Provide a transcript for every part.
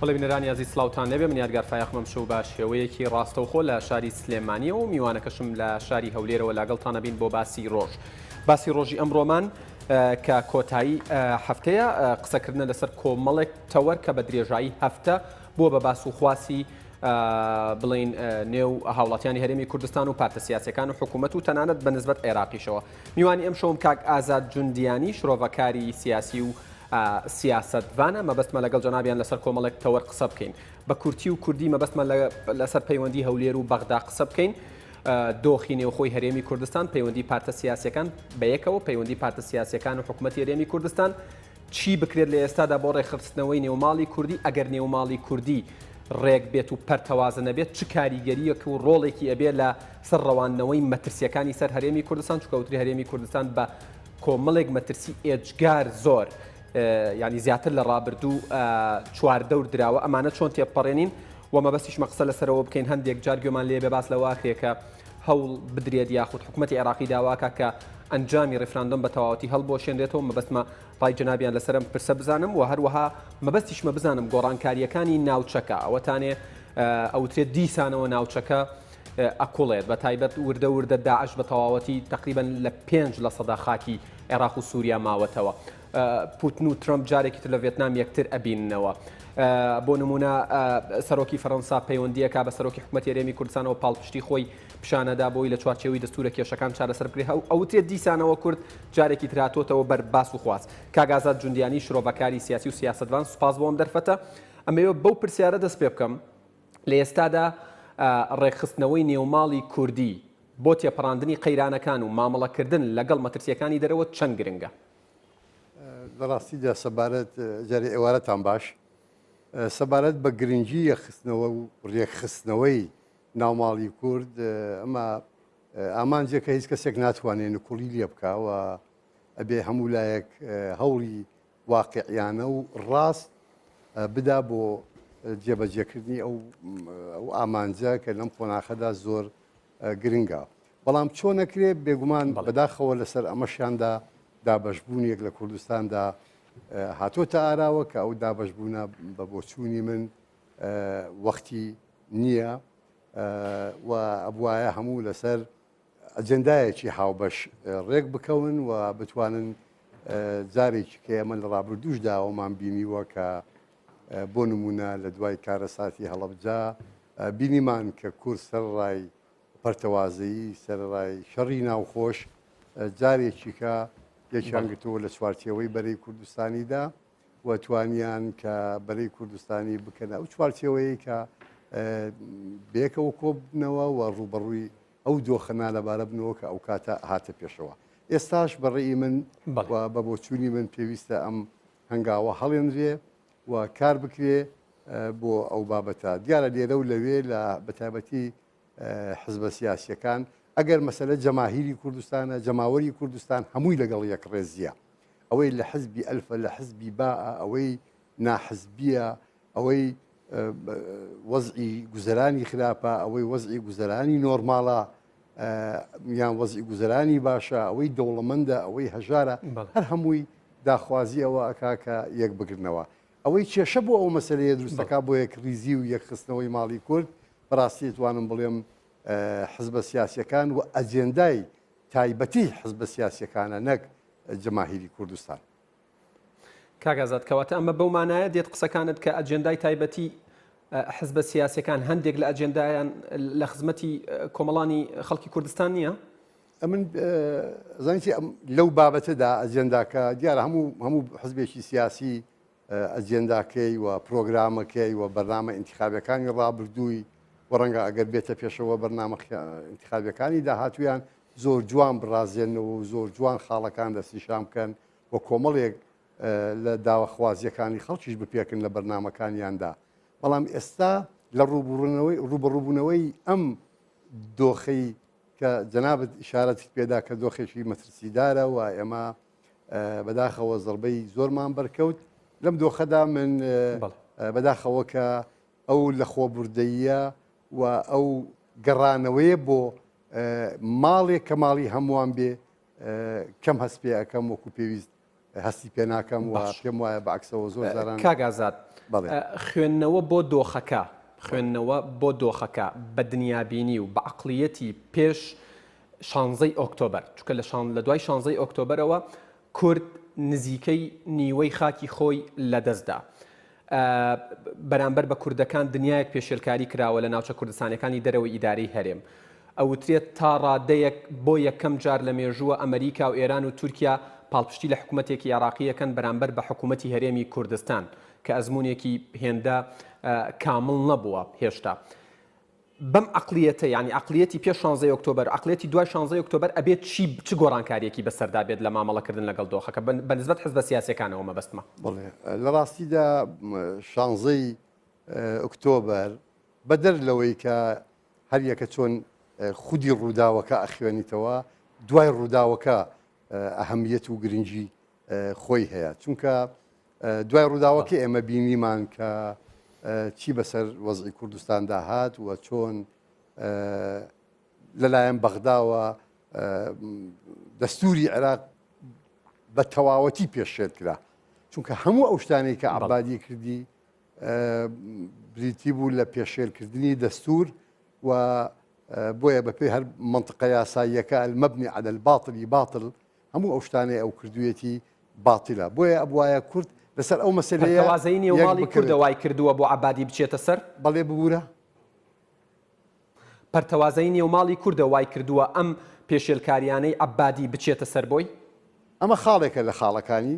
بەڵێ بینەرانی عزیز سلااوتان لەبێ من یادگار فایەقمەم شەو بە شێوەیەکی ڕاستەوخۆ لە شاری سلێمانی و میوانەکەشم لە شاری هەولێرەوە لەگەڵتانە بین بۆ باسی ڕۆژ. باسی ڕۆژی ئەمڕۆمان کە کۆتایی هەفتەیە قسەکردنە لەسەر کۆمەڵێک تەوەر کە بە درێژایی هەفتە بووە بە باس و خواسی بڵین نێو هاوڵاتیانی هەرێمی کوردستان و پارتە سیاسەکان و حکوومەت و تەنانەت بە نسبەت عێراقیشەوە. میوانی ئەم شەوم کاک ئازاد جوندیانی شرۆڤەکاری سیاسی و سیاستوانە مەبەستمە لەگەڵ جەنابیان لەسەر کۆمەڵێک تەوەر قسە بکەین. بە کورتی و کوردی مەبەستمە لەسەر پەیوەندی هەولێر و بەغدا قسە بکەین. دۆخی نێوخۆی هەرێمی کوردستان، پەیوەندی پارتە سیاسەکان بەیەکەوە، پەیوەندی پارتە سیاسەکان و حکوومەتی هەرێمی کوردستان چی بکرێت لە ئێستادا بۆ ڕێخستنەوەی نێوماڵی کوردی ئەگەر نێوماڵی کوردی ڕێک بێت و پەرتەوازە نەبێت چ کاریگەریەک و ڕۆڵێکی ئەبێ لە سەر ڕەوانەوەی مەترسیەکانی سەر هەرێمی کوردستان، چکەوتری هەرێمی کوردستان بە کۆمەڵێک مەترسی ئێجگار زۆر ینی زیاتر لە ڕابردوو چواردەور دراوە ئەمانە چۆن تێپەڕێنین و مەبەستیش مەقسە لەسەرەوە بکەین. هەندێک جار گوێمان لێ بێ باس لەواکرێکە هەوڵ بدرێت یاخود حکوومەتی عێراقی داواکە کە ئەنجامی ڕێفراندۆم بە تەواوەتی هەڵبۆشێنرێتەوە. مەبەستمە ڕای جەنابیان لەسەرم پرسە بزانم و هەروەها مەبەستیشمە بزانم گۆڕانکاریەکانی ناوچەکە ئەوەتانێ ئەوترێت دیسانەوە ناوچەکە ئەکوڵێت بە تایبەت وردە وردە داعش بە تەواوەتی تقریبا لە 5% خاکی عێراق و سووریا ماوەتەوە. پوتن و ترامپ جارێکی تر لە ڤێتنام یەکتر ئەبیننەوە. بۆ نمونە سەرۆکی فەڕەنسا پەیوەندیەکە بە سەرۆکی حکوومەتی هەرێمی کوردستانەوە پاڵپشتی خۆی پیشانەدا بۆی لە چوارچێوەی دەستورە کێشەکان چارەسەر بکرێت ئەوترێت دیسانەوە کورد جارێکی تراتۆتەوە بەر باس و خواست. کاک ئازاد جوندیانی شرۆڤەکاری سیاسی و سیاستوان سوپاس بۆم دەرفەتە. ئەمەوە بەو پرسیارە دەست پێ بکەم لە ئێستادا ڕێکخستنەوەی نێوماڵی کوردی بۆ تێپەڕاندنی قەیرانەکان و مامەڵەکردن لەگەڵ مەترسیەکانی دەرەوە چەند گرنگە؟ بەڕاستیدا سەبارەت جارێ ئێوارەتان باش سەبارەت بە گرنگی یەخستنەوە و ڕێکخستنەوەی ناوماڵی کورد ئەمە ئامانجێکە هیچ کەسێک ناتوانێت نکوڵی لێ بکەوە ئەبێ هەموو لایەک هەوڵی واقعیانە و ڕاست بدا بۆ جێبەجێکردنی ئەو ئامانجە کە لەم قۆناغەدا زۆر گرنگە. بەڵام چۆن نەکرێت بێگومان بەداخەوە لەسەر ئەمەشیاندا دابەشبوونێک لە کوردستاندا هاتۆتە ئاراوە کە ئەو دابەشبوونە بە بۆچوونی من وەختی نییە و ئەبوایە هەموو لەسەر ئەجەندایەکی هاوبەش ڕێک بکەون و بتوانن جارێکی کە ئەمە لە ڕابردووشدا ئەومان بینیوە کە بۆ نمونە لە دوای کارەساتی هەڵەبجا بینیمان کە کورد سەرڕای پەرتەوازەیی سەرڕای شەڕی ناوخۆش جارێکی کە یەکیان گرتووە لە چوارچێوەی بەرەی کوردستانیدا و توانیان کە بەرەی کوردستانی بکەن ئەو چوارچێوەیە کە بێکەوە کۆبنەوە و ڕوبەڕووی ئەو دۆخەنا لەبارە بنەوە کە ئەو کاتە هاتە پێشەوە. ئێستاش بەڕێی من بە بۆچوونی من پێویستە ئەم هەنگاوە هەڵێنرێ و کار بکرێ بۆ ئەو بابەتە. دیارە لێرە و لەوێ لە بەتابەتی حزبە سیاسیەکان ئەگەر مەسەلە جەماهیری کوردستانە جەماوەری کوردستان هەمووی لەگەڵ یەک ڕێزیە ئەوەی لە حزبی ئەلفە لە حزبی باە ئەوەی ناحزبیە ئەوەی وەزعی گوزەرانی خراپە ئەوەی وەزعی گوزەرانی نۆرماڵە یان وەزعی گوزەرانی باشە ئەوەی دەوڵەمەندە ئەوەی هەژارە هەر هەمووی داخوازی ئەوە ئەکاکە یەک بگرنەوە. ئەوەی کێشە بۆ ئەو مەسەلەیە دروستەکە بۆ یەک ریزی و یەکخستنەوەی ماڵی کورد بەڕاستی توانم بڵێم حزبە سیاسیەکان و ئەجێندای تایبەتی حزبە سیاسیەکانە نەک جەماهیری کوردستان. کاک ئازاد کەواتە ئەمە بەو مانایە دێت قسەکانت کە ئەجێندای تایبەتی حزبە سیاسیەکان هەندێک لە ئەجێندایان لە خزمەتی کۆمەڵانی خەڵکی کوردستان نییە؟ ئەمن زانیتی لەو بابەتەدا ئەجێنداکە دیارە هەموو حزبێکی سیاسی ئەجێنداکەی و پرۆگرامەکەی و بەرنامە ئینتیخابیەکانی ڕابردووی و ڕەنگە ئەگەر بێتە پێشەوە بەرنامە ئینتیخابیەکانی داهاتویان زۆر جوان بڕازێنەوە و زۆر جوان خاڵەکان دەستنیشان بکەن و کۆمەڵێک لە داوەخوازیەکانی خەڵکیش بپێکن لە بەرنامەکانیاندا. بەڵام ئێستا لە ڕوبەڕووبوونەوەی ئەم دۆخەی کە جەنابەت ئیشارەت پێدا کە دۆخێکی مەترسیدارە و ئێمە بەداخەوە زەربەی زۆرمان بەرکەوت لەم دۆخەدا من بەداخەوە کە ئەو لە خۆبوردەیە و ئەو گەڕانەوەیە بۆ ماڵێک کە ماڵی هەمووان بێ کەم هەست پێ ئەەکەم وەکو پێویست هەستی پێ ناکەم و پێم وایە بەعکسەوە زۆر جاران کاگازات بەڵێ خوێندنەوە بۆ دۆخەکە خوێندنەوە بۆ دۆخەکە بە دنیابینی و بە عقلیەتی پێش 16 ئۆکتۆبەر چونکە لە دوای 16 ئۆکتۆبەرەوە کورد نزیکەی نیوەی خاکی خۆی لەدەستدا بەرامبەر بە کوردەکان دنیایەک پێشێلکاری کراوە لە ناوچە کوردستانەکانی دەرەوەی ئیدارەی هەرێم ئەوترێت تا ڕادەیەک بۆ یەکەم جار لە مێژووە ئەمریکا و ئێران و تورکیا پاڵپشتی لە حکوومەتێکی عێراقیەکەن بەرامبەر بە حکوومەتی هەرێمی کوردستان کە ئەزمونێکی هێندە کامل نەبووە هێشتا بەم عقلیەتە ینی عقلیەتی پێش 16 ئۆکتۆبەر عقلیەتی دوای 16 ئۆکتۆبەر ئەبێت چ گۆڕانکاریەکی بەسەردا بێت لە مامەڵەکردن لەگەڵ دۆخەکە بەنسبەت حزبە سیاسیەکانەوە مەبەستمە بڵێ لە ڕاستیدا 16 ئۆکتۆبەر بەدەر لەوەی کە هەر یەکە چۆن خودی ڕووداوەکە ئەخوێنیتەوە دوای ڕووداوەکە ئەهەمیەت و گرنگی خۆی هەیە چونکە دوای ڕووداوەکە ئێمە بینیمان کە چی بەسەر وەزعی کوردستان داهات و چۆن لەلایەن بەغداوە دەستوری عێراق بە تەواوەتی پێشێت کرا چونکە هەموو ئەو شتانەی کە عەبادی کردی بریتی بوو لە پێشێلکردنی دەستور و بۆیە بەپێی هەر منطقە یاساییەکە المەبنی عەلە الباطلی باطل هەموو ئەو شتانەی ئەو کردوویەتی باتیلە بۆیە ئەبوایە کورد لەسەر ئەو مەسەلەیە تەوازەی نێوماڵی کوردە وای کردووە بۆ عەبادی بچێتە سەر بەڵێ ببوورە پەرتەوازەی نێوماڵی کوردە وای کردووە ئەم پێشێلکاریانەی عەبادی بچێتە سەر بۆی ئەمە خاڵێکە لە خاڵەکانی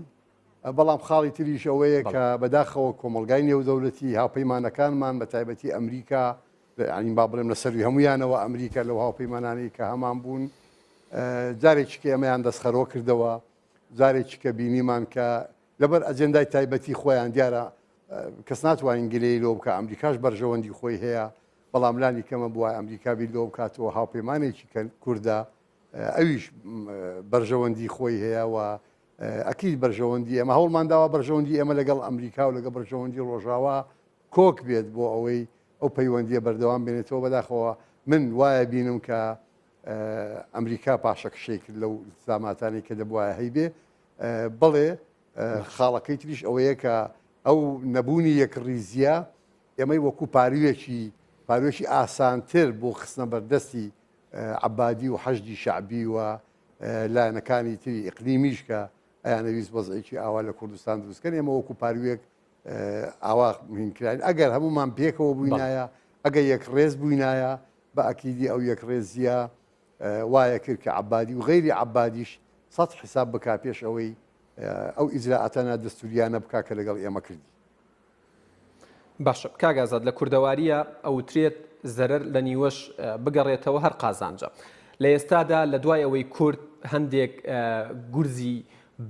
بەڵام خاڵی تریش ئەوەیە کە بەداخەوە کۆمەلگای نێودەوڵەتی هاوپەیمانەکانمان بە تایبەتی ئەمریکا ینی با بڵێم لەسەروی هەمویانەوە ئەمریکا لەو هاوپەیمانانەی کە هەمان بوون جارێکی کە ئەمەیان دەستخەرۆ کردەوە جارێکی کە بینیمان کە لەبەر ئەجەندای تایبەتی خۆیان دیارە کەس ناتوانین گلەی لۆ بکە ئەمریکاش بەرژەوەندی خۆی هەیە بەڵام لانی کەمە بووە ئەمریکا بیر لۆ بکاتەوە هاوپەیمانێکی کووردە ئەویش بەرژەوەندی خۆی هەیە و ئەکید بەرژەوەندی ئەمە هەوڵمانداوە بەرژەوەندی ئێمە لەگەڵ ئەمریکا و لەگە بەرژەوەندی ڕۆژاوا کۆک بێت بۆ ئەوەی ئەو پەیوەندیە بەردەوام بێنێتەوە بەداخەوە من وایە بینم کە ئەمریکا پاشەکشەی کرد لەو زاماتانی کە دەبواە هەیبێ بڵێ خاڵەکەی تریش ئەوەیە کە ئەو نەبوونی یەکڕیزیە ئێمەی وەکو پاروێکی ئاسانتر بۆ خستنە بەردەستی عەبادی و حەشدی شەعبی و لایەنەکانی تری ئیقلیمیش کە ئەیانەویست وەزعێکی ئاوا لە کوردستان دروستکەن ئێمە وەکو پاروێک ئاوا مهینکراین ئەگەر هەمومان پێکەوە بووینایە ئەگەر یەکڕێز بووینایە بە ئەکیدی ئەو یەکڕێزیە وایە کرد کە عەبادی و غەیری عەبادیش سەد حساب بکا پێش ئەوەی ئەو ئیجراعەتانە دەستوریانە بکا کە لەگەڵ ئێمە کردی باشە کاگازات لە کوردەواریە ئەوترێت زەرەر لە نیوەش بگەڕێتەوە هەر قازانجە لە ئێستادا لە دوای ئەوەی کورد هەندێک گورزی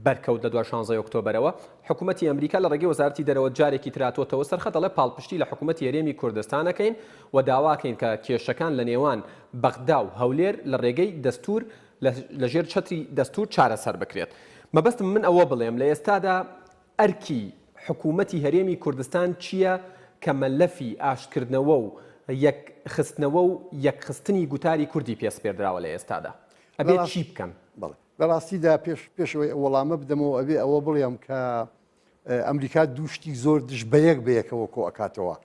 بەرکەوت لە دوای 16 ئۆکتۆبەرەوە حکوومەتی ئەمریکا لە ڕێگەی وەزارەتی دەرەوە جارێکی تراتۆتەوە سەرخە دەڵێ پاڵپشتی لە حکوومەتی هەرێمی کوردستانەکەین و داواکەین کە کێشەکان لە نێوان بەغدا و هەولێر لە ڕێگەی دەستور لەژێر چەتری دەستور چارەسەر بکرێت مەبەستم من ئەوە بڵێم لە ئێستادا ئەرکی حکوومەتی هەرێمی کوردستان چییە کە مەلەفی ئاشکردنەوە و یەکخستنەوە و یەکخستنی گوتاری کوردی پێس پێدراوە لە ئێستادا ئەبێت چی بکەن بڵێ لە ڕاستیدا پێشەوەی وەڵامە بدەمەوە ئەبێ ئەوە بڵێم کە ئەمریکا دووشتی زۆر دش بەیەکەوە کۆ ئەکاتەوە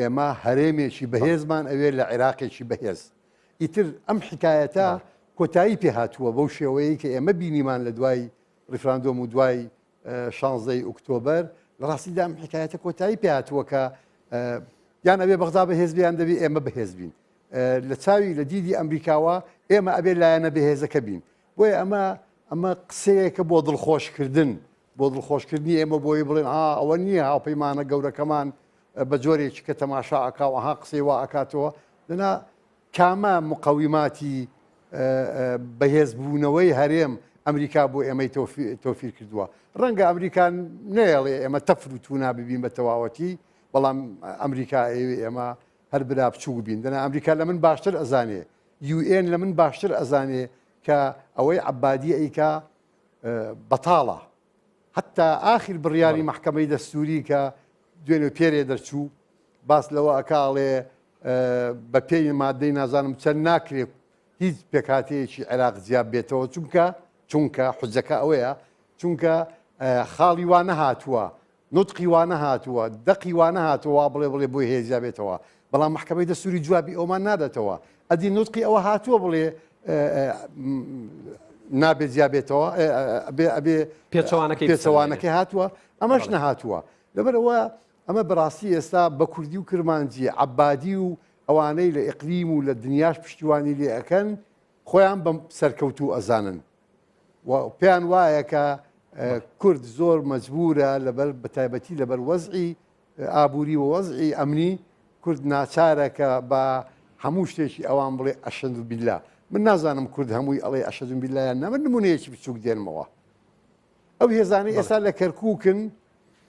ئێمە هەرێمێکی بەهێزمان ئەوێ لە عێراقێکی بەهێز ئیتر ئەم حکایەتە کۆتایی پێ هاتووە بەو شێوەیە کە ئێمە بینیمان لە دوای ڕیفراندۆم و دوای 16 ئۆکتۆبەر لە ڕاستیدا ئەم حکایەتە کۆتایی پێ هاتووە کە یان ئەبێ بەغدا بەهێزبیان دەبێ ئێمە بەهێز بین لە چاوی لە دیدی ئەمریکاوە ئێمە ئەبێ لایەنە بەهێزەکە بین بۆیە ئەمە قسەیەکە بۆ دڵخۆشکردن بۆ دڵخۆشکردنی ئێمە بۆی بڵێن ئەوە نییە هاوپەیمانە گەورەکەمان بە جۆرێکی کە تەماشا ئەکاوەها قسەی وا ئەکاتەوە لەنا کامە مقەویماتی بەهێزبوونەوەی هەرێم ئەمریکا بۆ ئێمەی تۆفیر کردووە ڕەنگە ئەمریکان نێڵێ ئێمە تەفر و تونا ببین بە تەواوەتی بەڵام ئەمریکا ئێمە هەر برا بچوو بین دەنا ئەمریکا لە من باشتر ئەزانێ UN لە من باشتر ئەزانێ کە ئەوەی عەبادی ئەیکا بەتاڵە حتا ئاخر بڕیاری محکەمەی دەستوری کە دوێنێ پێرێ دەرچوو باس لەوە ئەکاڵێ بە پێی مادەی نازانم چەند ناکرێت هیچ پێکاتەیەکی عێراق زیاب بێتەوە چونکە حجەکە ئەوەیە چونکە خاڵی وانە هاتووە نوتقی وانە هاتووە دەقی وانە هاتووە بڵێ بۆی هێزیا بێتەوە بەڵام محکەمەی دەسووری جوابی ئەومان نادەتەوە ئەدی نوتقی ئەوە هاتووە بڵێ نابێت زیابێتەوە پێچەوانەکەی هاتووە ئەمەش نەهاتووە لەبەرەوە ئەمە بەڕاستی ئێستا بە کوردی و کرمانجی عەبادی و ئەوانەی لە ئیقلیم و لە دنیاش پشتیوانی لێ ئەەکەن خۆیان بەم سەرکەوتوو ئەزانن پێیان وایە کە کورد زۆر مەجبورە لەبەر بەتایبەتی لەبەر وەزعی ئابووری و وەزعی ئەمنی کورد ناچارە کە بە هەموو شتێکی ئەوان بڵێ ئەشهەدو بیللا من نازانم کورد هەمووی ئەڵێ ئەشهەدو بیللایان نە من نمونەیەکی بچووک دێنمەوە ئەو هێزانەی ئێستا لە کەرکووکن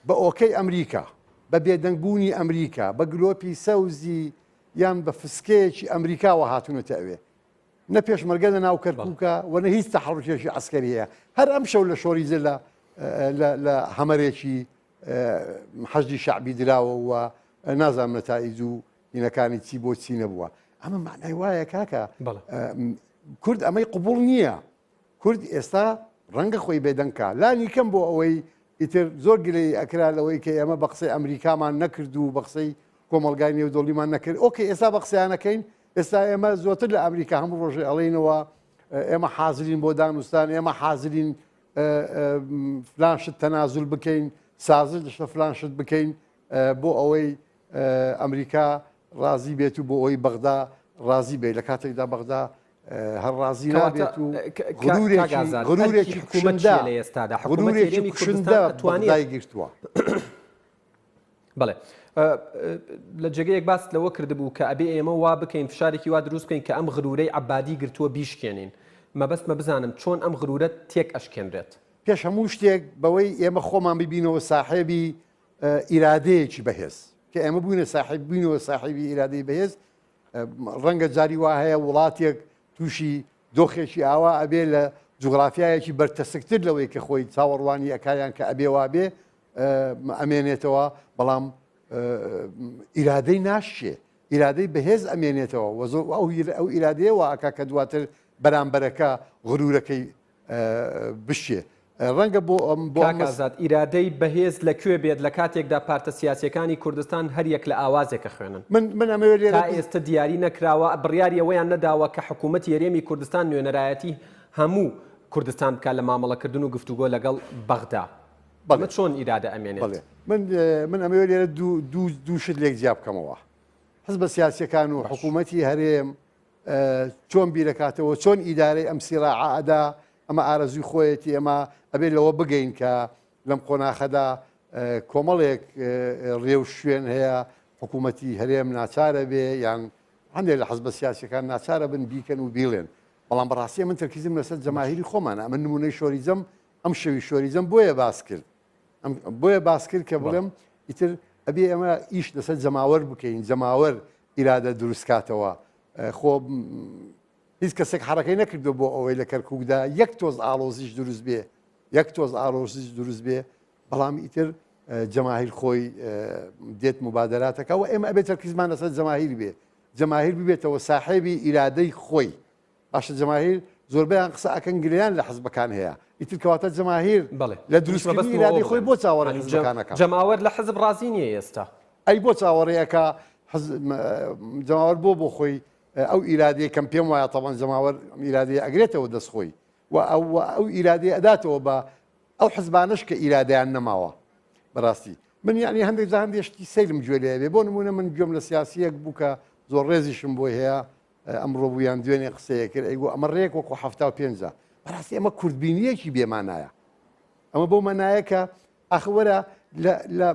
بە ئۆکەی ئەمریکا بە بێدەنگبوونی ئەمریکا بە گلۆپی سەوزی یان بە فسکەیەکی ئەمریکاوە هاتوونەتە ئەوێ نە پێشمەرگە لە ناو کەرکووکە و نە هیچ تەحەڕوکێکی عەسکەری هەیە هەر ئەم شەو لە شۆریزە لە هەمەرێکی حەشدی شەعبی دراوە و نازانم نەتائیج و هینەکانی چی بۆ چی نەبووە ئەمە معنای وایە کاکە کورد ئەمەی قبوڵ نییە کورد ئێستا ڕەنگە خۆی بێدەنگکە لانی کەم بۆ ئەوەی ئیتر زۆر گلەی ئەکرا لەوەی کە ئێمە بە قسەی ئەمریکامان نەکرد و بە قسەی کۆمەلگای نێودەوڵیمان نەکرد ئۆکێ ئێستا بە قسەیانەکەین ئێستا ئێمە زۆرتر لە ئەمریکا هەموو ڕۆژێ ئەڵێنەوە ئێمە حازرین بۆ دانوستان ئێمە حازرین فلان شت تەنازل بکەین سازش لە فلان شت بکەین بۆ ئەوەی ئەمریکا ڕازی بێت و بۆ ئەوەی بەغدا ڕازی بێت لە کاتێکدا بەغدا هەر ڕازی نابێت و غرورێکی کوشندە بەغدای گرتووە بەڵێ لە جێگەیەک باس لەوە کردبوو کە ئەبێ ئێمە وا بکەین فشارێکی وا دروست بکەین کە ئەم غرورەی عەبادی گرتووە بیشکێنین مەبەستمە بزانم چۆن ئەم غرورەت تێک ئەشکێنرێت پێش هەموو شتێک بەوەی ئێمە خۆمان ببینەوە ساحێبی ئیرادەیەکی بەهێز کە ئێمە بووینە ساحێب بووینەوە ساحێبی ئیرادەی بەهێز ڕەنگە جاری وا هەیە وڵاتێک تووشی دۆخێکی ئاوا ئەبێ لە جوغرافیایەکی بەرتەسکتر لەوەی کە خۆی چاوەڕوانی ئەکایان کە ئەبێ وابێ ئەمێنێتەوە بەڵام ئیرادەی ناشێ ئیرادەی بەهێز ئەمێنێتەوە ئەو ئیرادەیە واکە کە دواتر بەرامبەرەکە غرورەکەی بشێ ڕەنگە بۆ ئازاد ئیرادەی بەهێز لەکوێ بێت لە کاتێکدا پارتە سیاسیەکانی کوردستان هەریەک لە ئاوازێکە خوێنن من ئەمەوێت تا ئێستا دیاری نەکراوە بڕیاری ئەوەیان نەداوە کە حکوومەتی هەرێمی کوردستان نوێنەرایەتی هەموو کوردستان بکات لە مامەڵەکردن و گفتوگۆ لەگەڵ بەغدا بەڵێ چۆن ئیرادە ئەمێنێت من ئەمەوێت لێرە دوو شت لێک جیا بکەمەوە حزب سیاسیەکان و حکوومەتی هەرێم چۆن بیرەکاتەوە چۆن ئیدارەی ئەم سیراعەدا ئەمە ئارەزوی خۆیەتی ئەمە ئەبێت لەوە بگەین کە لەم قۆناخەدا کۆمەڵێک ڕێو شوێن هەیە حکوومەتی هەرێم ناچارە بێ یان هەندێک لە حزب سیاسیەکان ناچارە بن بیکەن و بیڵێن بەڵام بەڕاستی من تەرکیزم لەسەر جەماهیری خۆمانە ئەمە نمونەی شۆریزەم ئەم شەوی شۆریزەم بۆیە باس کرد کە بڵێم ئیتر ئەبێ ئەمە ئیش لەسەر جەماوەر بکەین جەماوەر ئیرادە دروستکاتەوە خۆ هیچ کەسێک حرەکەی نەکردو بۆ ئەوەی لە کەرکووکدا یەک تۆز ئاڵۆزیش دروست بێ بەڵام ئیتر جەماهیر خۆی دێت مبادراتەکە و ئێمە ئەبێت تەرکیزمان لەسەر جەماهیر بێ جەماهیر ببێتەوە ساحێبی ئیرادەی خۆی باشە جەماهیر زۆربیان قسە ئەکەن گریان لە حزبەکان هەیە ئیتر کەواتە جەماهیر لە دروستکردنی ئیرادەی خۆی بۆ چاوەڕێ حزبەکانەکە جەماوەر لە حزب ڕازی نییە ئێستا ئەی بۆ چاوەڕێیەکە جەماوەر بۆ خۆی ئەو ئیرادەیە کەم پێم وایە تەوان جەماوەر ئیرادەیە ئەگرێتەوە ئەو ئیرادەیە ئەداتەوە بە ئەو حزبانش کە ئیرادیان نەماوە بەڕاستی من یعنی هەندێک هەندێشتی سەیرم گوێ لێ بێ بۆ نمونە من گوێم لە سیاسیەک بوو کە زۆر ڕێزیشم بۆ هەیە ئەمڕۆ بوویان دوێنێ قسەیە کرد ئەیگو ئەمە ڕێک وەکو 75 بەڕاستی ئەمە کوردبینیەکی بێمانایە ئەمە بۆ مەنایە کە ئەخوەرە لە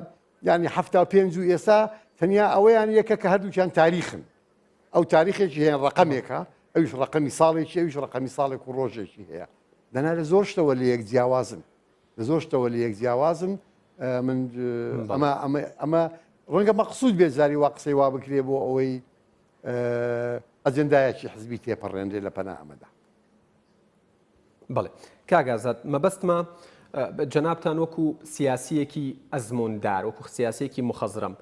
ینی 75 و ئێستا تەنیا ئەوەیان یەکە کە هەردووچیان تاریخن ئەو تاریخێکی هەیە ڕقەمێکە ئەوش ڕقەمی ساڵێکی ئەوش ڕقەمی ساڵێک و ڕۆژێکی هەیە دەنا لە زۆر شتەوە لە یەک جیاوازن من ئەمە ڕەنگە مەقسوود بێت زاری وا قسەی وا بکرێ بۆ ئەوەی ئەجەندایەکی حزبی تێپەڕێنرێ لە پەنا ئەمەدا بەڵێ کاگازات مەبەستمە جەنابتان وەکو سیاسیەکی ئەزمۆندار وەکو سیاسەیەکی مخەزرم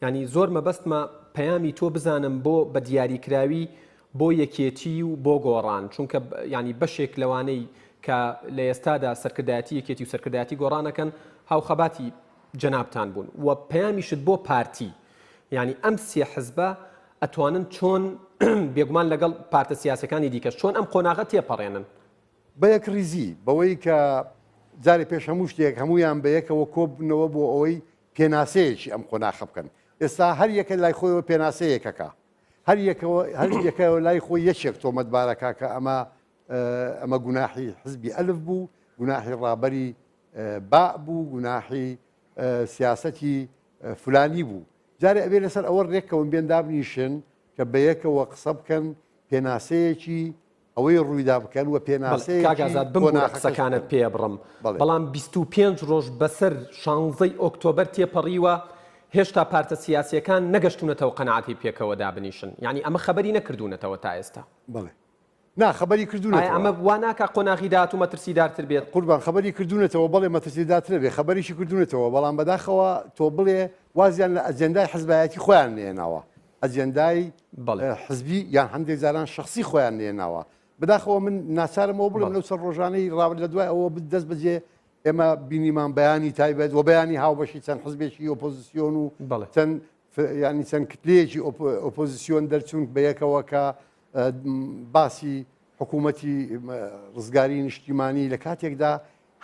ینی زۆر مەبەستمە پەیامی تۆ بزانم بۆ بە دیاریکراوی بۆ یەکێتی و بۆ گۆڕان چونکە ینی بەشێک لەوانەی کە لە ئێستادا سەرکردایەتی یەکێتی و سەرکردایەتی گۆڕانەکەن هاوخەباتی جەنابتان بوون و پەیامیشت بۆ پارتی یعنی ئەم سێ حزبە ئەتوانن چۆن بێگومان لەگەڵ پارتە سیاسەکانی دیکەش چۆن ئەم قۆناغە تێپەڕێنن بە یەک ریزی بەوەی کە جارێ پێش هەموو شتێک هەمویان بە یەکەوە کۆبنەوە بۆ ئەوەی پێناسەیەکی ئەم قۆناغە بکەن. ئێستا هەر یەکە لای خۆیەوە پێناسەیەکەکە هەر یەکەوە لای خۆی یەکێک تۆمەتبارەکە کە ئەمە گوناحی حزبی ئەلف بوو، گوناحی ڕابەری با بوو، گوناحی سیاسەتی فلانی بوو. جارێ ئەبێ لەسەر ئەوە ڕێکەوە بێن دابنیشن کە بە یەکەوە قسە بکەن پێناسەیەکی ئەوەی ڕوویدا بکەن و پێناسەیەکازات بمبوونە قسەکانت پێ بڕم بەڵام 25 ڕۆژ بەسەر 16 ئۆکتۆبەر تێپەڕیوە هێشتا پارتە سیاسیەکان نەگەشتونەتەوە قەنەعەتی پێکەوە دابنیشن یعنی ئەمە خەبەری نەکردوونەتەوە تا ئێستا. بڵێ نا خەبەری کردوونەتەوە ئەمە واناکە قۆناغی داهات و مەترسیدارتر بێت. قوربان خەبەری کردوونەتەوە بەڵێ مەترسیدارتر بێ خەبەریشی کردوونەتەوە بەڵام بەداخەوە تۆ بڵێ وازیان لە ئەجەندای حزبایەتی خۆیان نێناوە ئەجەندای حزبی یان هەندێک جاران شخصی خۆیان نێناوە. بەداخەوە من ناچارمەوە بڵم لەو سەر ڕۆژانەی ڕاوە لە دوای ئەوە دەست بەجێ ئێمە بینیمان بەیانی تایبەت و بەیانی هاوبەشی چەند حزبێکی ئۆپۆزیسیۆن و چەند ینی چەند کتلەیەکی ئۆپۆزیسیۆن دەرچوون بە یەکەوە کە باسی حکوومەتی ڕزگاری نیشتیمانی لە کاتێکدا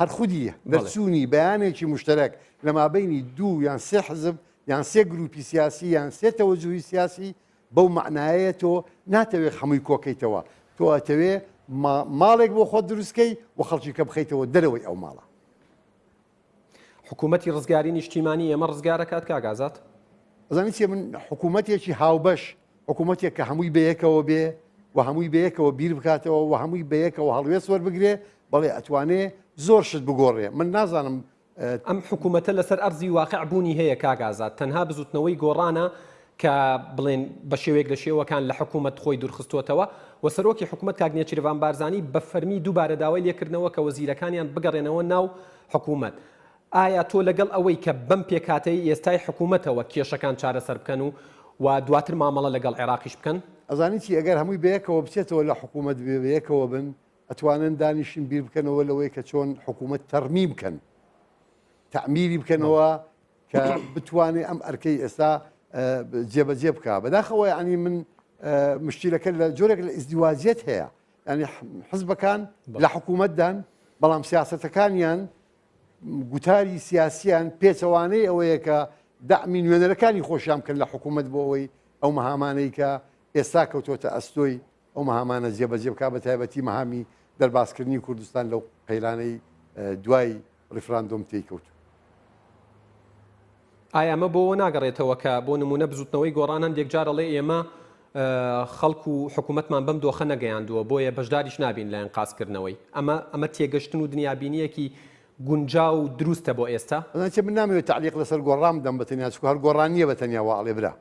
هەر خودی دەرچوونی بەیانێکی مشتەرەک لە مابینی دوو یان سێ حزب یان سێ گروپی سیاسی یان سێ تەوەجوهی سیاسی بەو معنایە تۆ ناتەوێت هەمووی کۆکەیتەوە تۆ ئەتەوێ ماڵێک بۆ خۆت دروستکەی و خەڵکی کە بخەیتەوە دەرەوەی ئەو ماڵە. حکوومەتی ڕزگاری نیشتیمانی ئێمە ڕزگارەکات کاگازات؟ ئەزانی چێ من حکوومەتێکی هاوبەش حکوومەتێک کە هەمووی بەیەکەوە بێ و هەمووی بەیەکەوە بیر بکاتەوە و هەمووی بەیەکەوە هەڵوێست وەربگرێ بەڵێ ئەتوانێ زۆر شت بگۆڕێ. من نازانم ئەم حکوومەتە لەسەر ئەرزی واقع بوونی هەیە کاگازات تەنها بزوتنەوەی گۆڕانە کە بڵێن بە شێوەیەک لە شێوەکان لە حکوومەت خۆی دوورخستوتەوە و سەرۆکی حکوومەت کاک نێچیروان بارزانی بە فەرمی دووبارە داوای لێکردنەوە کە وەزیرەکانیان بگەڕێنەوە ناو حکوومەت. ئایا تۆ لەگەڵ ئەوەی کە بەم پێکاتەی ئێستای حکوومەتەوە کێشەکان چارەسەر بکەن و دواتر مامەڵە لەگەڵ عێراقیش بکەن؟ ئەزانی چی ئەگەر هەمووی بەیەکەوە بچێتەوە لە حکوومەت بەیەکەوە بن ئەتوانن دانیشین بیر بکەنەوە لەوەی کە چۆن حکوومەت تەرمی بکەن تعمیری بکەنەوە کە بتوانێت ئەم ئەرکەی ئێستا جێبەجێ بکە. بەداخەوە ینی من مشکلەکە لە جۆرێک لە ئیزدیواجێت هەیە ینی حزبەکان لە حکوومەتدان بەڵام سیاسەتەکانیان گوتاری سیاسیان پێچەوانەی ئەوەیە کە دامی نوێنەرەکانی خۆشیان بکەن لە حکوومەت بۆ ئەوەی ئەو مەهامانەی کە ئێستا کەوتۆتە ئەستۆی ئەو مەهامانە جێبەجێ بکە بە تایبەتی مەهامی دەرباسکردنی کوردستان لەو قەیرانەی دوای ڕیفراندۆم تێی کەوت. ئایا ئەمە بۆ ناگەڕێتەوە کە بۆ نمونە بزوتنەوەی گۆڕانان یەکجارەڵێ ئێمە خەڵکو و حکوومەتمان بەم دۆخە نەگەیاندووە بۆیە بەشداریش نابین لە ئەنقاسکردنەوەی ئەمە تێگەشتن و دنیابینیەکی گونجا و دروستە بۆ ئێستا؟ چ من نامەوێت تعلیق لەسەر گۆڕام دەم بەتەنیا چکو هەر گۆڕانیە بەتەنیاوە ئەڵێ برا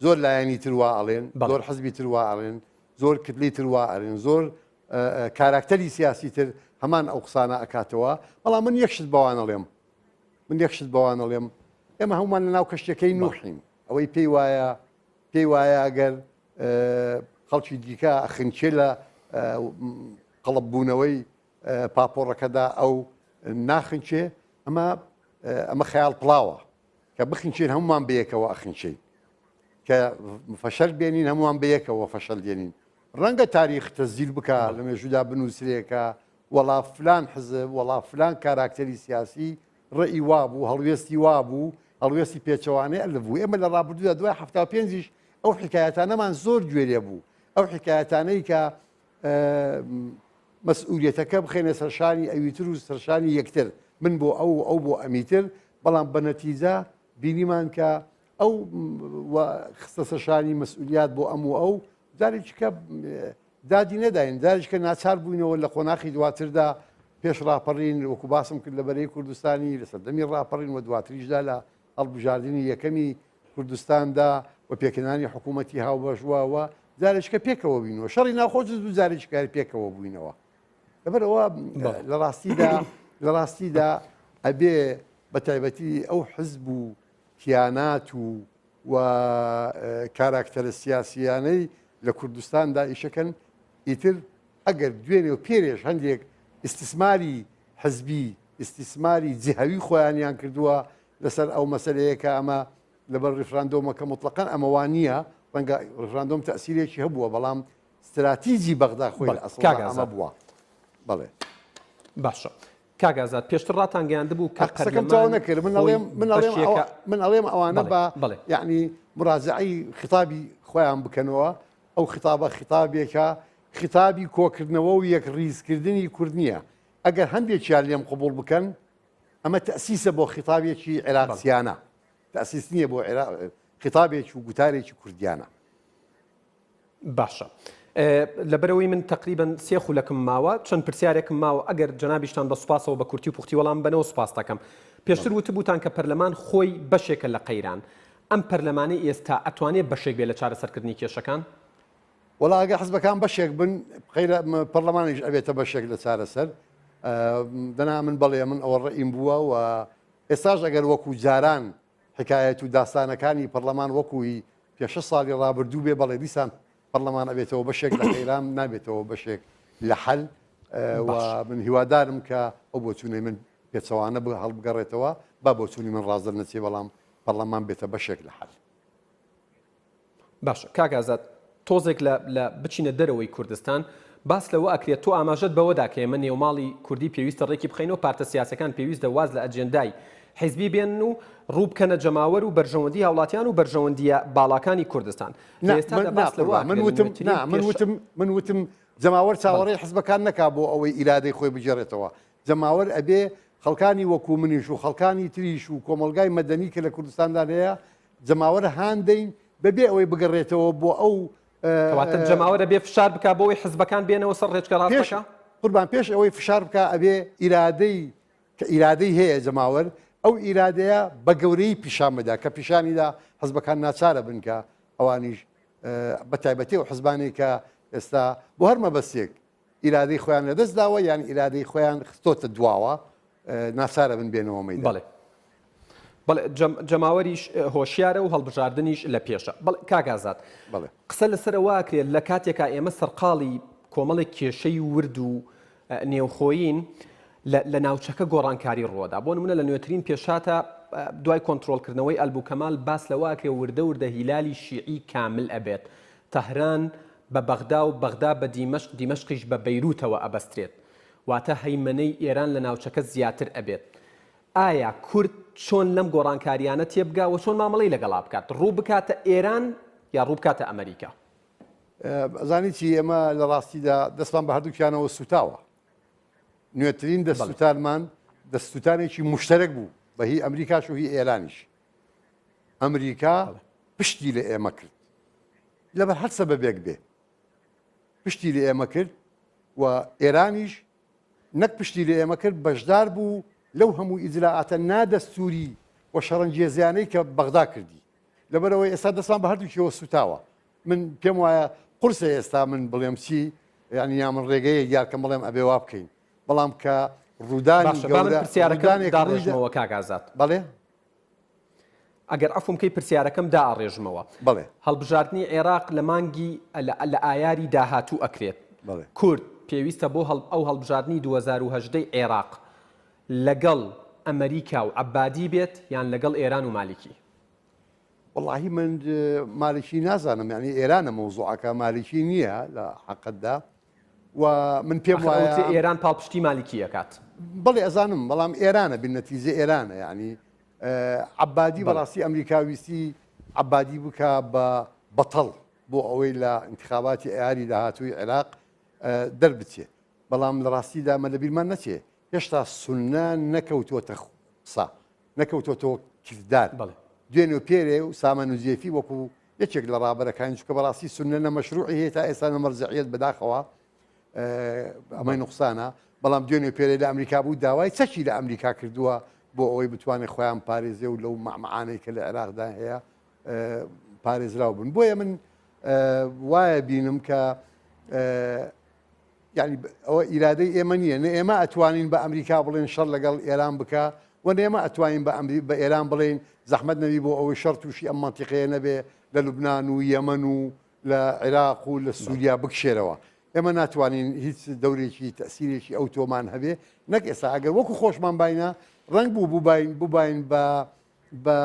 زۆر لایەنی تروا ئەڵێن زۆر حزبی تروا ئەڵێن زۆر کتلی تروا ئەڵێن زۆر کاراکتەری سیاسی تر هەمان ئەو قسانە ئەکاتەوە. بەڵام من یەکشت بەوان ئەڵێم ئێمە هەمومان لە ناو کەشتەکەی نوحین ئەوەی پێی وایە ئەگەر خەڵکی دیکە خنچێ لە قەڵەببوونەوەی پاپۆڕەکەدا ئەو ناخنچێ ئەمە خەیاڵ پڵاوە کە بخنچێن هەمومان بەیەکەوە ئەخنچین کە فەشەل بێنین هەمووان بەیەکەوە فەشەل دێنین. ڕەنگە تاریخ تەزیل بکە لە مێژوودا بنووسرێکە وەڵا فلان حزب وەڵا فلان کاراکتەری سیاسی ڕێئی وابوو هەڵوێستی وابوو هەڵوێستی پێچەوانەی ئەلبوو. ئێمە لە ڕابردوودا دوای 75 ئەو حکایەتانەمان زۆر گوێرێ بوو ئەو حکایەتانەی کە مەسئولیەتەکە بخێنە سەرشانی ئەویتر و سەرشانی یەکتر من بۆ ئەو بۆ ئەمیتر بەڵام بە نەتیجە بینیمان کە ئەو خستە سەرشانی مەسئولیات بۆ ئەو جارێکیکە دادی نەداین جارێککە ناچار بووینەوە لە قۆناغی دواتردا پێش ڕاپەڕین وەکو باسم کرد لە بەرەی کوردستانی لە سەردەمی ڕاپەڕین و دواتریشدا لە هەڵبژاردننی یەکەمی کوردستاندا و پێکەنانی حکوومەتی هاوبەشووەوە جارێککە پێکەوە بووینەوە شەڕی ناخۆش دوو جارێککاری پێکەوە بووینەوە. لەبەرەوە لە ڕاستیدا ئەبێ بە تایبەتی ئەو حزب و کیانات و کاراکتەرە سیاسیانەی لە کوردستاندا ئیشەکەن ئیتر ئەگەر دوێنێ و پێرێش هەندێک استثماری حزبی استثماری جهوی خۆیانیان کردووە لەسەر ئەو مەسلەیە کە ئەمە لەبەر ڕفراندۆمەکە مطلقاً ئەمەوان نییە ڕەنگە ڕفراندۆم تەسیرێکی هەبووە بەڵام استراتیجی بەغدا خۆی لە ئەسڵ ئەمە بووە. بەڵێ باشە کاگازات پێشتر ڕاتان گەیاندە بوو کە قسەکەم تەواو نەکرد من ئەڵێم ئەوانە بە یعنی مراجعەی خیتابی خۆیان بکەنەوە ئەو خیتابە خیتابێکە خیتابی کۆکردنەوە و یەک ڕیزکردنی کورد نییە ئەگەر هەندێکیان لێم قبول بکەن ئەمە تەسیسە بۆ خیتابێکی عێراقیانە تەسیس نییە بۆ خیتابێکی و گوتارێکی کوردیانە. باشە لەبەرەوەی من تقریبا سێ خولەکم ماوە چەند پرسیارێکم ماوە ئەگەر جەنابیشتان بە سوپاسەوە بە کورتی و پوختی وەڵام بنەوە سوپاس دەکەم. پێشتر وتبووتان کە پەرلەمان خۆی بەشێکە لە قەیران ئەم پەرلەمانی ئێستا ئەتوانێت بەشێک بێ لە چارەسەرکردنی کێشەکان؟ وەڵا ئەگەر حزبەکان بەشێک بن پەرلەمانیش ئەبێتە بەشێک لە چارەسەر دەنا من بەڵێ من ئەوە ڕئیم بووە و ئێستاش ئەگەر وەکو جاران حکایەت و داستانەکانی پەرلەمان وەکوی پێ 6 ساڵی ڕابردوو بێ بەڵێ دیسان پەرلەمان ئەبێتەوە بەشێک لە قەیران نابێتەوە بەشێک لە حەل و من هیوادارم کە ئەو بۆچوونەی من پێچەوانە هەڵبگەڕێتەوە با بۆچوونی من ڕازدە نەچێ بەڵام پەرلەمان بێتە بەشێک لە حەل. باشە کاگازات تۆزێک لە بچینە دەرەوەی کوردستان باس لەوە ئەکرێت تۆ ئاماژەت بەوەدا کە ئێمە نێوماڵی کوردی پێویستە ڕێکی بخەینەوە پارتە سیاسەکان پێویستە واز لە ئەجێندای حیزبی بێن و ڕوو بکەنە جەماوەر و بەرژەوەندی هاوڵاتیان و بەرژەوەندیە باڵاکانی کوردستان. من وتم جەماوەر چاوەڕێی حزبەکان نەکا بۆ ئەوەی ئیرادەی خۆی بجێڕێتەوە جەماوەر ئەبێ خەڵکانی وەکو منیش و خەڵکانی تریش و کۆمەلگای مەدەنی کە لە کوردستاندا هەیە جەماوەر هاندەین بەبێ ئەوەی بگەڕێتەوە بۆ ئەو کەواتە جەماوەرە بێ فشار بکە بۆەوەی حزبەکان بێنەوە سەر ڕێچکە ڕاستەکە قوربان پێش ئەوەی فشار بکە ئەبێ ئیرادەی هەیە جەماوەر ئەو ئیرادەیە بە گەورەی پیشان بدا کە پیشانیدا حزبەکان ناچارە بنکە ئەوانیش بە تایبەتی و حزبانی کە ئێستا بۆ هەر مەبەستێک ئیرادەی خۆیان لەدەست داوە یان ئیرادەی خۆیان خستۆتە دواوە ناچارە بنبێنەوە مەیدان. بەڵێ جەماوەریش هۆشیارە و هەڵبژاردنیش لە پێشە. کاگازات قسە لەسەرەوەکرێت لە کاتێکا ئێمە سەرقاڵی کۆمەڵێک کێشەی ورد و نێوخۆین لە ناوچەکە گۆڕانکاری ڕۆدا بۆ نمونە لە نوێترین پێشاتە دوای کۆنتترۆلکردنەوەی ئەلبووکەمال باس لەواکرێ وردە هیلالی شیعی کامل ئەبێت تەهران بە بەغدا و بەغدا بە دیمەشقیش بە بەیروتەوە ئەبەسترێت واتە هەیمەنەی ئێران لە ناوچەکە زیاتر ئەبێت. ئایا کورد چۆن لەم گۆڕانکاریانە تێبگا و چۆن مامەڵی لەگەڵا بکات ڕوو بکاتە ئێران یا ڕوو بکاتە ئەمریکا؟ ئەزانی چی ئێمە لە ڕاستیدا دەستمان بە هەردووکیانەوە سوتاوە نوێترین دەستوتارمان دەستوتارێکی مشتەرەک بوو بە هی ئەمریکاش و هی ئێرانیش ئەمریکا پشتی لە ئێمە کرد لەبەر هەر سەبەبێک بێ پشتی لە ئێمە کرد و ئێرانیش نەک پشتی لە ئێمە کرد بەشدار بوو لەو هەموو ئیجراعاتە نادەستوری و شەڕەنجێزیانەی کە بەغدا کردی لەبەرەوەی ئێستا دەستمان بە هەردووکیەوە سوتاوە. من پێم وایە قورسە ئێستا من بڵێم چی یعنی یا من ڕێگەیە دیارکەم بڵێم ئەبێ وا بکەین بەڵام کە ڕوودانی پرسیارەکەمەوە کاگازات بەڵێ ئەگەر ئەفمکەی پرسیارەکەم داڕێژمەوە بڵێ هەڵبژاردننی عێراق لە مانگی لە ئایاری داهاتوو ئەکرێت کورد پێویستە بۆ ئەو هەڵبژاردننی 2010 عێراق لەگەڵ ئەمریکا و عەبادی بێت یان لەگەڵ ئێران و مالیکی؟ واللهی من مالیکی نازانم یعنی ئێرانە مەوزوعەکە مالیکی نییە لە حەقەتدا و من پێم وایە ئێران پاڵپشتی مالیکی ئەکات. بەڵێ ئەزانم بەڵام ئێرانە بنەتیجە ئێرانە یعنی عەبادی بەڕاستی ئەمریکاویستی عەبادی بکە بە بەتەڵ بۆ ئەوەی لە انتخاباتی ئایاری داهاتووی عێراق دەربچێت بەڵام لە ڕاستیدا مە لە بیرمان نەچێ هێشتا سونە نەکەوتوتە قسە نەکەوتۆتەوە کردار دوێنێ و پێرێ و سامان و زیێفی وەکو یەکێک لە ڕابەرەکانی چکە بەڕاستی سونە نەمەشروعی هەیە تا ئێستا نەمەرجعیت بەداخەوە ئەمەی نوقسانە بەڵام دوێنێ و پێرێ لە ئەمریکا بوو داوای چەکی لە ئەمریکا کردووە بۆ ئەوەی بتوانێت خۆیان پارێزێ و لەو مەعمەعانەی کە لە عێراقدا هەیە پارێزراو بن بۆیە من وایە بینم کە یعنی ئەوە ئیرادەی ئێمە نییە نە ئێمە ئەتوانین بە ئەمریکا بڵێن شەڕ لەگەڵ ئێران بکە و نێمە ئەتوانین بە ئێران بڵێن زەحمەت نەبی بۆ ئەوەی شەڕ تووشی ئەم مەنتیقەیە نەبێ لە لوبنان و یەمەن و لە عێراق و لە سووریا بکشێرەوە ئێمە ناتوانین هیچ دەورێکی تەسیرێکی ئەو تۆمان هەبێ نەک ئێستا ئەگەر وەکو خۆشمان باینە ڕنگ بوو بباین بە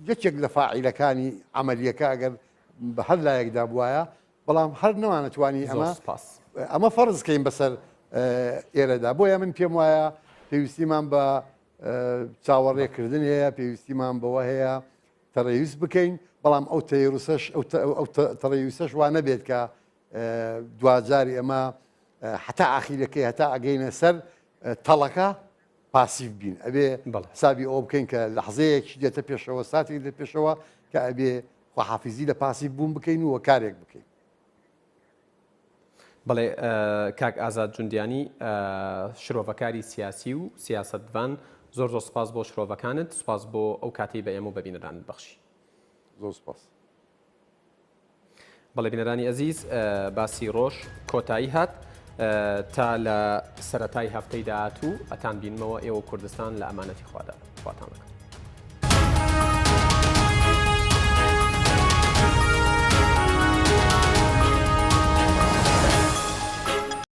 یەکێک لە فاعیلەکانی عملیەکە ئەگەر بە هەر لایەکدا بواە بەڵام هەر نەوانەتوانی ئەمە فەرزکەین بەسەر ئێرەدا بۆیە من پێم وایە پێویستیمان بە چاوەڕێکردن هەیە پێویستیمان بەوە هەیە تەڕەویست بکەین بەڵام ئەو تەڕەویستەش وا نەبێت کە دوجاری ئەمە حتا ئاخیرەکەی هەتا ئەگەینە سەر تەڵەکە پاسیف بین ئەبێ حسابی ئەو بکەین کە لەحزەیەکی دێتە پێشەوە ساتی لە پێشەوە کە ئەبێ خواحافیزی لە پاسیف بوون بکەین و کارێک بکەین. بەڵێ کاک ئازاد جوندیانی شرۆڤەکاری سیاسی و سیاسەتوان زۆر سوپاس بۆ شرۆڤەکانت سوپاس بۆ ئەو کاتی بە ئێمە و بەبینەران بەخشی. زۆر سوپاس. بەڵێ بینەرانی ئەزیز باسی ڕۆژ کۆتایی هات تا لە سەرەتای هەفتەی داهاتوو ئەتان بینمەوە ئێوە کوردستان لە ئەمانەتی خواتان بکەن.